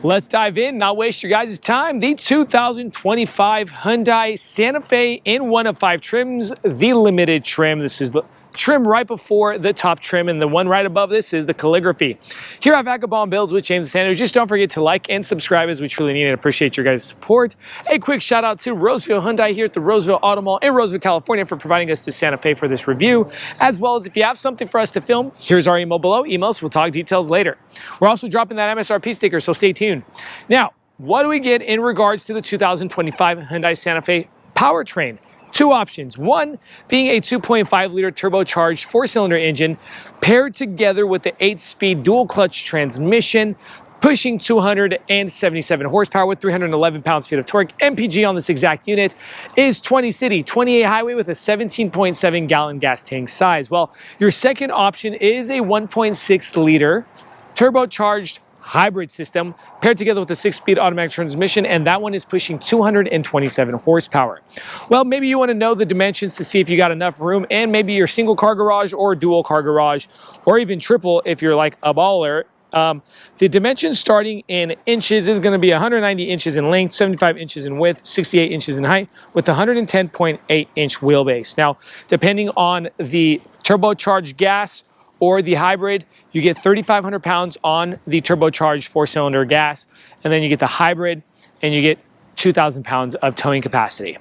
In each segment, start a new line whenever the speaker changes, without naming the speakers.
Let's dive in, not waste your guys' time. The 2025 Hyundai Santa Fe in one of 5 trims, the limited trim. This is the trim right before the top trim, and the one right above this is the calligraphy. Here at Vagabond Builds with James and Sanders, just don't forget to like and subscribe as we truly need and appreciate your guys' support. A quick shout out to Roseville Hyundai here at the Roseville Auto Mall in Roseville, California for providing us the Santa Fe for this review, as well as if you have something for us to film, here's our email below. Email us, we'll talk details later. We're also dropping that MSRP sticker, so stay tuned. Now, what do we get in regards to the 2025 Hyundai Santa Fe powertrain? 2 options. One being a 2.5-liter turbocharged 4-cylinder engine paired together with the 8-speed dual-clutch transmission, pushing 277 horsepower with 311 pounds-feet of torque. MPG on this exact unit is 20 city, 28 highway with a 17.7-gallon gas tank size. Well, your second option is a 1.6-liter turbocharged hybrid system paired together with a 6-speed automatic transmission, and that one is pushing 227 horsepower. Well, maybe you want to know the dimensions to see if you got enough room, and maybe your single car garage or dual car garage, or even triple if you're like a baller. The dimensions starting in inches is going to be 190 inches in length, 75 inches in width, 68 inches in height, with 110.8 inch wheelbase. Now, depending on the turbocharged gas or the hybrid, you get 3,500 pounds on the turbocharged 4-cylinder gas, and then you get the hybrid and you get 2,000 pounds of towing capacity.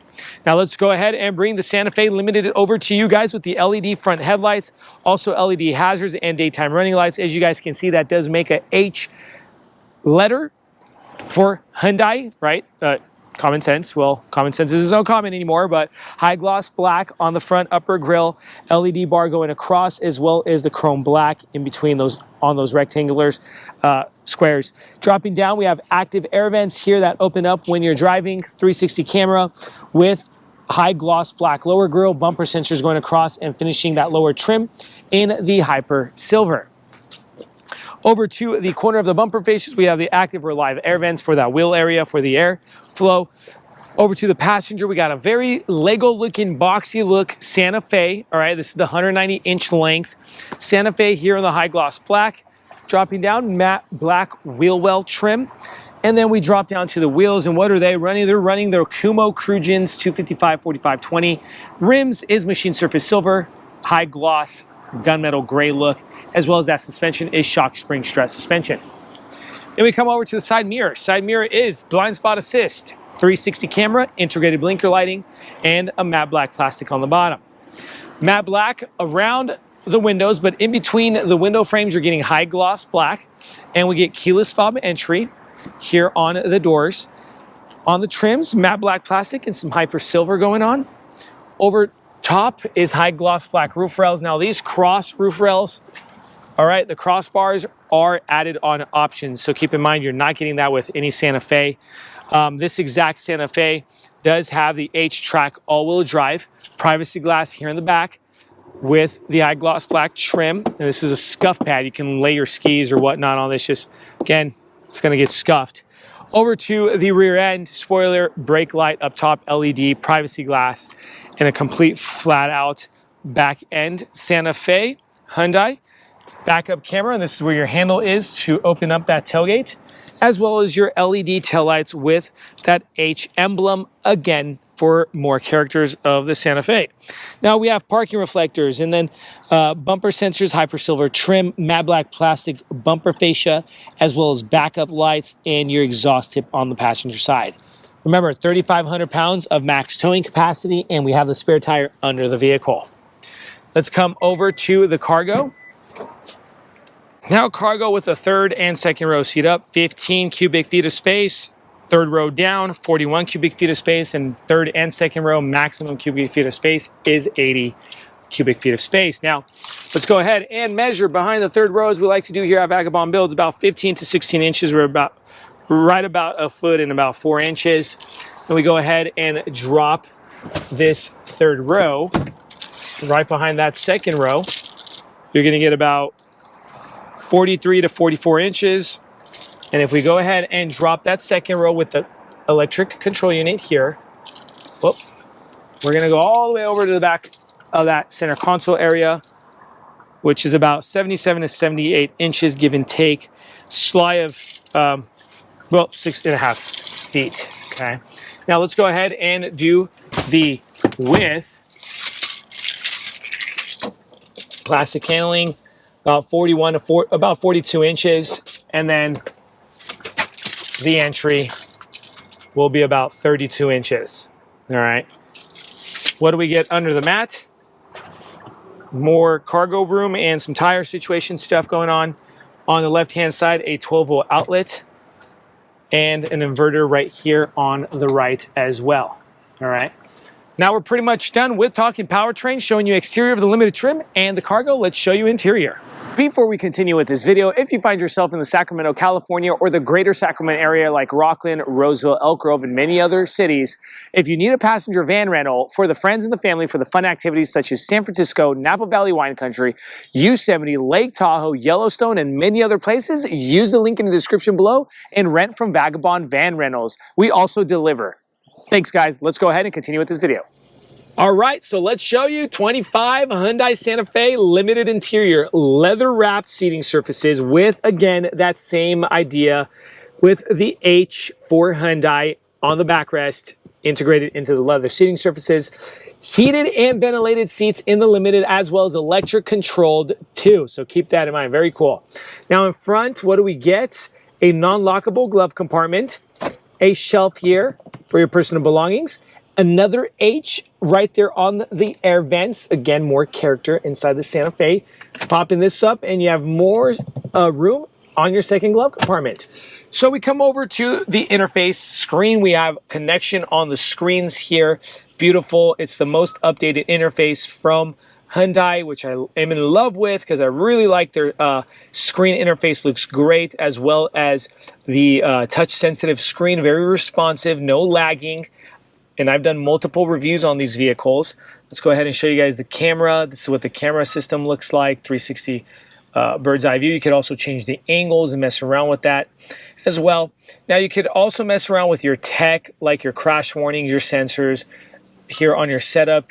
Now let's go ahead and bring the Santa Fe Limited over to you guys with the LED front headlights, also LED hazards and daytime running lights. As you guys can see, that does make a H letter for Hyundai, right? Common sense. Well, common sense isn't so common anymore, but high gloss black on the front upper grille, LED bar going across, as well as the chrome black in between those on those rectangular squares. Dropping down, we have active air vents here that open up when you're driving, 360 camera with high gloss black lower grille, bumper sensors going across and finishing that lower trim in the hyper silver. Over to the corner of the bumper faces, we have the active or live air vents for that wheel area for the air flow. Over to the passenger, we got a very Lego-looking, boxy-look Santa Fe. All right, this is the 190-inch length Santa Fe here in the high gloss black. Dropping down, matte black wheel well trim. And then we drop down to the wheels, and what are they running? They're running their Kumo Crugens 255/45/20. Rims is machine surface silver, high gloss gunmetal gray look, as well as that suspension is shock spring stress suspension. Then we come over to the side mirror. Side mirror is blind spot assist, 360 camera, integrated blinker lighting, and a matte black plastic on the bottom. Matte black around the windows, but in between the window frames, you're getting high gloss black, and we get keyless fob entry here on the doors. On the trims, matte black plastic and some hyper silver going on. Over top is high gloss black roof rails. Now these cross roof rails, all right, the crossbars are added on options. So keep in mind, you're not getting that with any Santa Fe. This exact Santa Fe does have the H-Track all-wheel drive, privacy glass here in the back with the high gloss black trim. And this is a scuff pad. You can lay your skis or whatnot on this. Just, again, it's gonna get scuffed. Over to the rear end, spoiler, brake light up top, LED, privacy glass, and a complete flat out back end Santa Fe Hyundai. Backup camera, and this is where your handle is to open up that tailgate, as well as your LED taillights with that H emblem, again, for more characters of the Santa Fe. Now we have parking reflectors, and then bumper sensors, hyper silver trim, matte black plastic bumper fascia, as well as backup lights and your exhaust tip on the passenger side. Remember, 3,500 pounds of max towing capacity, and we have the spare tire under the vehicle. Let's come over to the cargo. Now cargo with a third and second row seat up, 15 cubic feet of space, third row down, 41 cubic feet of space, and third and second row maximum cubic feet of space is 80 cubic feet of space. Now, let's go ahead and measure behind the third row, as we like to do here at Vagabond Builds, about 15 to 16 inches. We're about right about a foot and about 4 inches. And we go ahead and drop this third row right behind that second row. You're gonna get about 43 to 44 inches. And if we go ahead and drop that second row with the electric control unit here, whoop, we're gonna go all the way over to the back of that center console area, which is about 77 to 78 inches, give and take. Sly of Well, 6.5 feet, okay? Now let's go ahead and do the width. Plastic handling, about 42 inches, and then the entry will be about 32 inches, all right? What do we get under the mat? More cargo room and some tire situation stuff going on. On the left-hand side, a 12-volt outlet and an inverter right here on the right as well, all right? Now we're pretty much done with talking powertrain, showing you exterior of the Limited trim and the cargo. Let's show you interior. Before we continue with this video, if you find yourself in the Sacramento, California, or the greater Sacramento area like Rockland, Roseville, Elk Grove, and many other cities, if you need a passenger van rental for the friends and the family for the fun activities such as San Francisco, Napa Valley Wine Country, Yosemite, Lake Tahoe, Yellowstone, and many other places, use the link in the description below and rent from Vagabond Van Rentals. We also deliver. Thanks, guys. Let's go ahead and continue with this video. All right, so let's show you 25 Hyundai Santa Fe Limited interior, leather-wrapped seating surfaces with, again, that same idea with the H for Hyundai on the backrest, integrated into the leather seating surfaces. Heated and ventilated seats in the Limited, as well as electric controlled too. So keep that in mind, very cool. Now in front, what do we get? A non-lockable glove compartment, a shelf here for your personal belongings, another H right there on the air vents. Again, more character inside the Santa Fe. Popping this up and you have more room on your second glove compartment. So we come over to the interface screen. We have connection on the screens here. Beautiful. It's the most updated interface from Hyundai, which I am in love with because I really like their screen interface. Looks great, as well as the touch sensitive screen. Very responsive, no lagging. And I've done multiple reviews on these vehicles. Let's go ahead and show you guys the camera. This is what the camera system looks like, 360 bird's eye view. You could also change the angles and mess around with that as well. Now you could also mess around with your tech, like your crash warnings, your sensors here on your setup,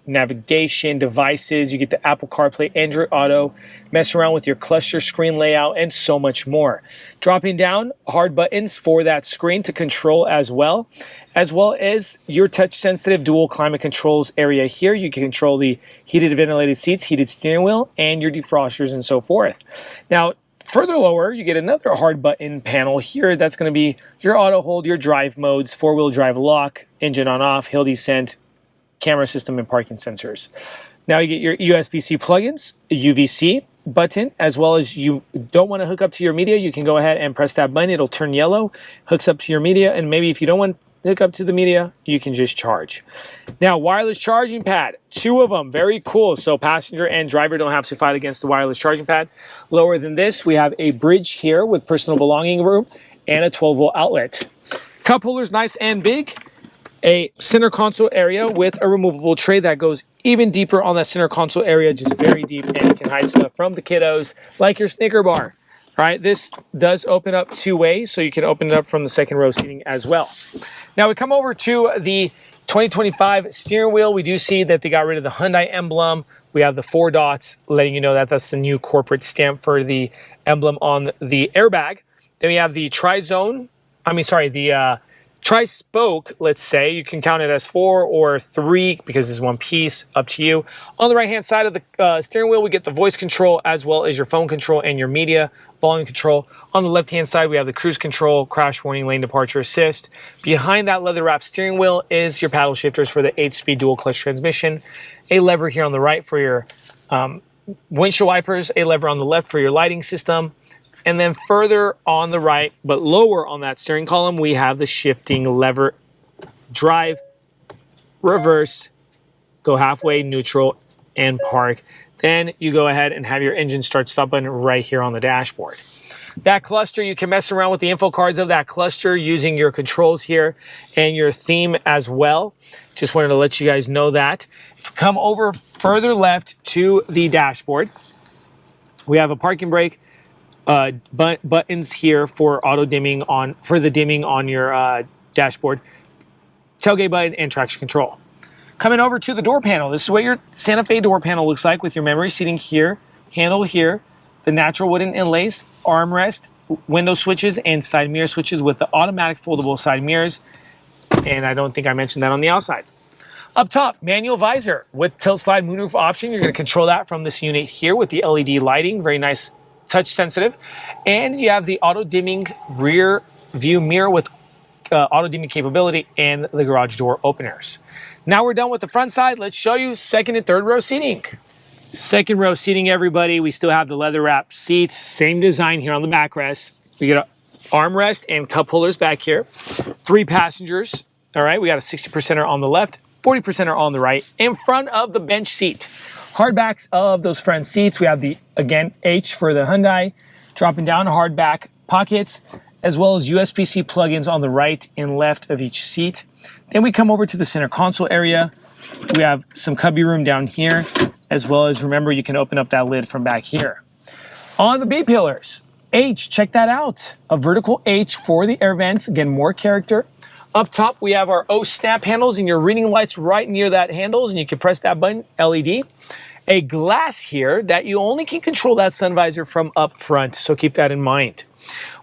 navigation, devices. You get the Apple CarPlay, Android Auto, mess around with your cluster screen layout, and so much more. Dropping down, hard buttons for that screen to control as well as your touch-sensitive dual climate controls area here. You can control the heated and ventilated seats, heated steering wheel, and your defrosters and so forth. Now, further lower, you get another hard button panel here. That's going to be your auto hold, your drive modes, four-wheel drive lock, engine on-off, hill descent, camera system, and parking sensors. Now you get your USB-C plugins, a UVC button, as well as you don't want to hook up to your media, you can go ahead and press that button. It'll turn yellow, hooks up to your media, and maybe if you don't want to hook up to the media, you can just charge. Now, wireless charging pad, 2 of them, very cool. So passenger and driver don't have to fight against the wireless charging pad. Lower than this, we have a bridge here with personal belonging room and a 12-volt outlet. Cup holders, nice and big. A center console area with a removable tray that goes even deeper on that center console area, just very deep, and you can hide stuff from the kiddos, like your Snicker bar. All right, this does open up 2 ways, so you can open it up from the second row seating as well. Now we come over to the 2025 steering wheel. We do see that they got rid of the Hyundai emblem. We have the 4 dots, letting you know that that's the new corporate stamp for the emblem on the airbag. Then we have the tri-spoke, let's say. You can count it as 4 or 3 because it's one piece, up to you. On the right-hand side of the steering wheel, we get the voice control as well as your phone control and your media volume control. On the left-hand side, we have the cruise control, crash warning, lane departure assist. Behind that leather-wrapped steering wheel is your paddle shifters for the 8-speed dual-clutch transmission. A lever here on the right for your windshield wipers, a lever on the left for your lighting system. And then further on the right, but lower on that steering column, we have the shifting lever, drive, reverse, go halfway, neutral, and park. Then you go ahead and have your engine start-stop button right here on the dashboard. That cluster, you can mess around with the info cards of that cluster using your controls here and your theme as well. Just wanted to let you guys know that. If you come over further left to the dashboard, we have a parking brake, buttons here for auto dimming for the dimming on your dashboard, tailgate button, and traction control. Coming over to the door panel, this is what your Santa Fe door panel looks like with your memory seating here, handle here, the natural wooden inlays, armrest, window switches and side mirror switches with the automatic foldable side mirrors. And I don't think I mentioned that on the outside. Up top, manual visor with tilt slide moonroof option. You're going to control that from this unit here with the LED lighting. Very nice, touch sensitive. And you have the auto dimming rear view mirror with auto dimming capability and the garage door openers. Now we're done with the front side. Let's show you second and third row seating. Second row seating, everybody. We still have the leather wrap seats. Same design here on the backrest. We get an armrest and cup holders back here. 3 passengers. All right, we got a 60%er on the left, 40%er on the right, in front of the bench seat. Hardbacks of those front seats. We have the, again, H for the Hyundai, dropping down hardback pockets, as well as USB-C plugins on the right and left of each seat. Then we come over to the center console area. We have some cubby room down here, as well as, remember, you can open up that lid from back here. On the B-pillars, H, check that out. A vertical H for the air vents. Again, more character. Up top, we have our O snap handles and your reading lights right near that handles, and you can press that button, LED. A glass here that you only can control that sun visor from up front, so keep that in mind.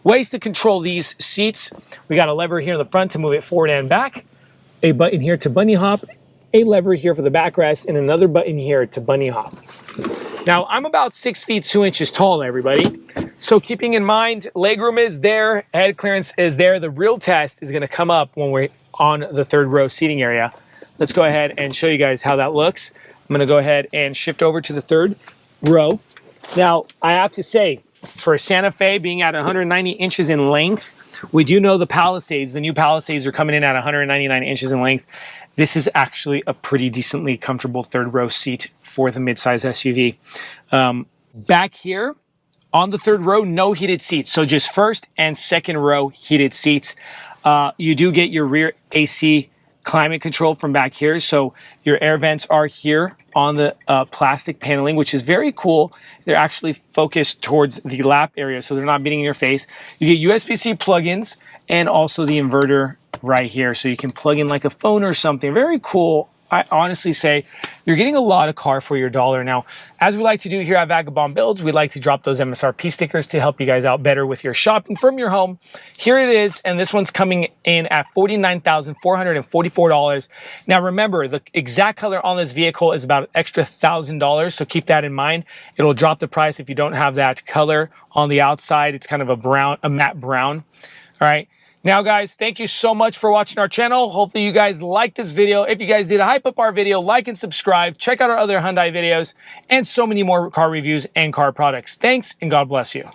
Ways to control these seats. We got a lever here in the front to move it forward and back. A button here to bunny hop. A lever here for the backrest, and another button here to bunny hop. Now, I'm about 6 feet 2 inches tall, everybody. So keeping in mind, legroom is there, head clearance is there. The real test is gonna come up when we're on the third row seating area. Let's go ahead and show you guys how that looks. I'm gonna go ahead and shift over to the third row. Now, I have to say, for a Santa Fe being at 190 inches in length, we do know the Palisades, the new Palisades are coming in at 199 inches in length. This is actually a pretty decently comfortable third row seat for the midsize SUV. Back here on the third row, no heated seats. So just first and second row heated seats. You do get your rear AC climate control from back here. So your air vents are here on the plastic paneling, which is very cool. They're actually focused towards the lap area, so they're not beating in your face. You get USB-C plugins and also the inverter right here, so you can plug in like a phone or something. Very cool. I honestly say you're getting a lot of car for your dollar. Now, as we like to do here at Vagabond Builds, we like to drop those MSRP stickers to help you guys out better with your shopping from your home. Here it is, and this one's coming in at $49,444. Now, remember, the exact color on this vehicle is about an extra $1,000, so keep that in mind. It'll drop the price if you don't have that color on the outside. It's kind of a matte brown. All right. Now, guys, thank you so much for watching our channel. Hopefully you guys liked this video. If you guys did, hype up our video, like and subscribe. Check out our other Hyundai videos and so many more car reviews and car products. Thanks, and God bless you.